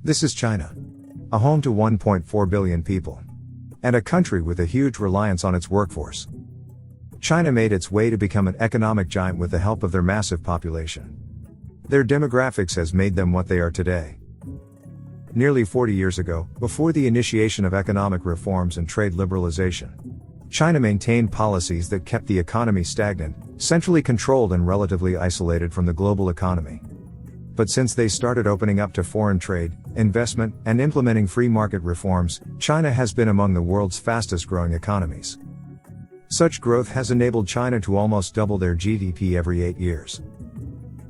This is China, a home to 1.4 billion people, and a country with a huge reliance on its workforce. China made its way to become an economic giant with the help of their massive population. Their demographics has made them what they are today. Nearly 40 years ago, before the initiation of economic reforms and trade liberalization, China maintained policies that kept the economy stagnant, centrally controlled and relatively isolated from the global economy. But since they started opening up to foreign trade, investment, and implementing free market reforms, China has been among the world's fastest growing economies. Such growth has enabled China to almost double their GDP every 8 years.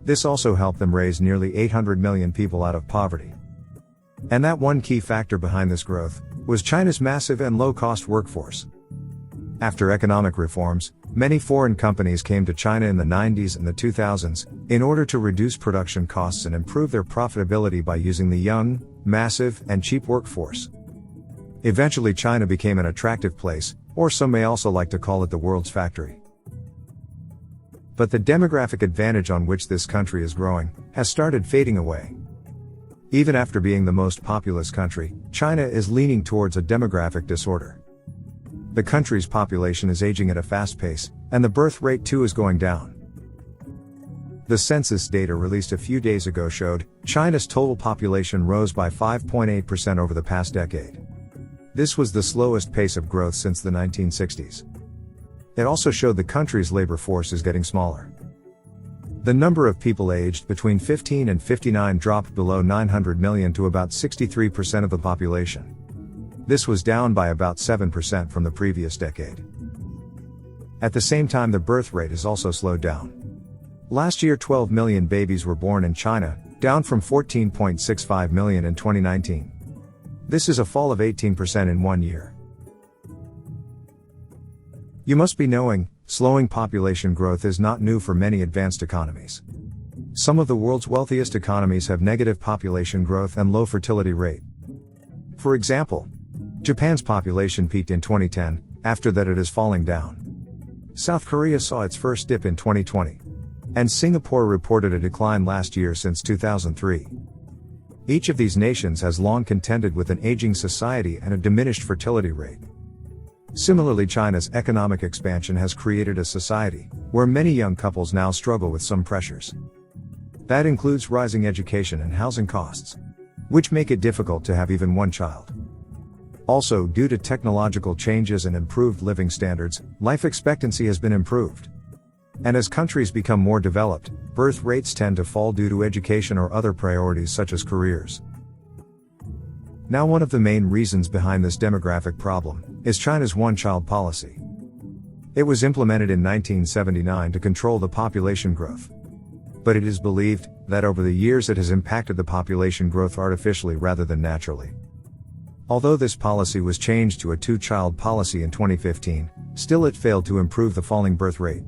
This also helped them raise nearly 800 million people out of poverty. And that one key factor behind this growth was China's massive and low-cost workforce. After economic reforms, many foreign companies came to China in the 90s and the 2000s in order to reduce production costs and improve their profitability by using the young, massive, and cheap workforce. Eventually China became an attractive place, or some may also like to call it the world's factory. But the demographic advantage on which this country is growing has started fading away. Even after being the most populous country, China is leaning towards a demographic disorder. The country's population is aging at a fast pace, and the birth rate too is going down. The census data released a few days ago showed China's total population rose by 5.8% over the past decade. This was the slowest pace of growth since the 1960s. It also showed the country's labor force is getting smaller. The number of people aged between 15 and 59 dropped below 900 million to about 63% of the population. This was down by about 7% from the previous decade. At the same time, the birth rate has also slowed down. Last year 12 million babies were born in China, down from 14.65 million in 2019. This is a fall of 18% in 1 year. You must be knowing, slowing population growth is not new for many advanced economies. Some of the world's wealthiest economies have negative population growth and low fertility rate. For example, Japan's population peaked in 2010, after that it is falling down. South Korea saw its first dip in 2020. And Singapore reported a decline last year since 2003. Each of these nations has long contended with an aging society and a diminished fertility rate. Similarly, China's economic expansion has created a society where many young couples now struggle with some pressures. That includes rising education and housing costs, which make it difficult to have even one child. Also, due to technological changes and improved living standards, life expectancy has been improved. And as countries become more developed, birth rates tend to fall due to education or other priorities such as careers. Now, one of the main reasons behind this demographic problem is China's one-child policy. It was implemented in 1979 to control the population growth. But it is believed that over the years it has impacted the population growth artificially rather than naturally. Although this policy was changed to a two-child policy in 2015, still it failed to improve the falling birth rate.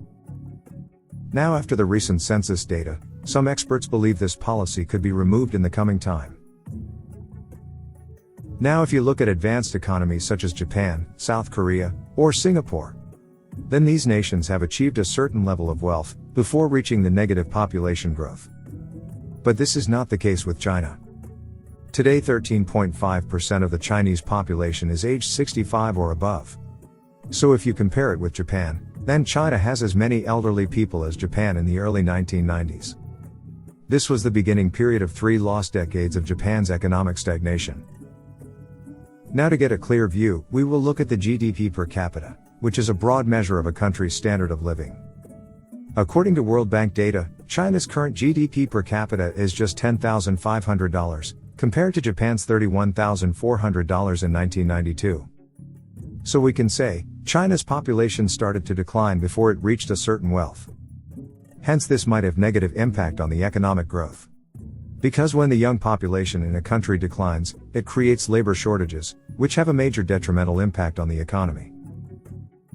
Now, after the recent census data, some experts believe this policy could be removed in the coming time. Now, if you look at advanced economies such as Japan, South Korea, or Singapore, then these nations have achieved a certain level of wealth before reaching the negative population growth. But this is not the case with China. Today, 13.5% of the Chinese population is aged 65 or above. So if you compare it with Japan, then China has as many elderly people as Japan in the early 1990s. This was the beginning period of 3 lost decades of Japan's economic stagnation. Now, to get a clear view, we will look at the GDP per capita, which is a broad measure of a country's standard of living. According to World Bank data, China's current GDP per capita is just $10,500, compared to Japan's $31,400 in 1992. So we can say, China's population started to decline before it reached a certain wealth. Hence, this might have negative impact on the economic growth. Because when the young population in a country declines, it creates labor shortages, which have a major detrimental impact on the economy.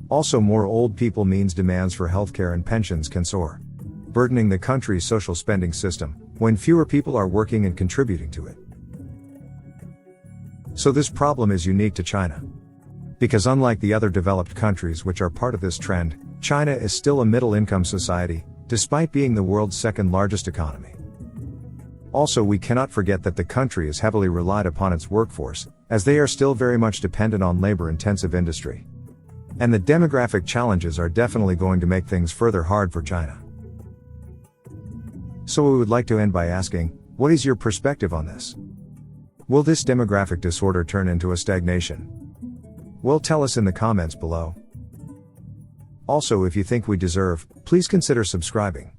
Also, more old people means demands for healthcare and pensions can soar, burdening the country's social spending system, when fewer people are working and contributing to it. So this problem is unique to China. Because unlike the other developed countries which are part of this trend, China is still a middle-income society, despite being the world's second largest economy. Also, we cannot forget that the country is heavily relied upon its workforce, as they are still very much dependent on labor-intensive industry. And the demographic challenges are definitely going to make things further hard for China. So we would like to end by asking, what is your perspective on this? Will this demographic disorder turn into a stagnation? Well, tell us in the comments below. Also, if you think we deserve, please consider subscribing.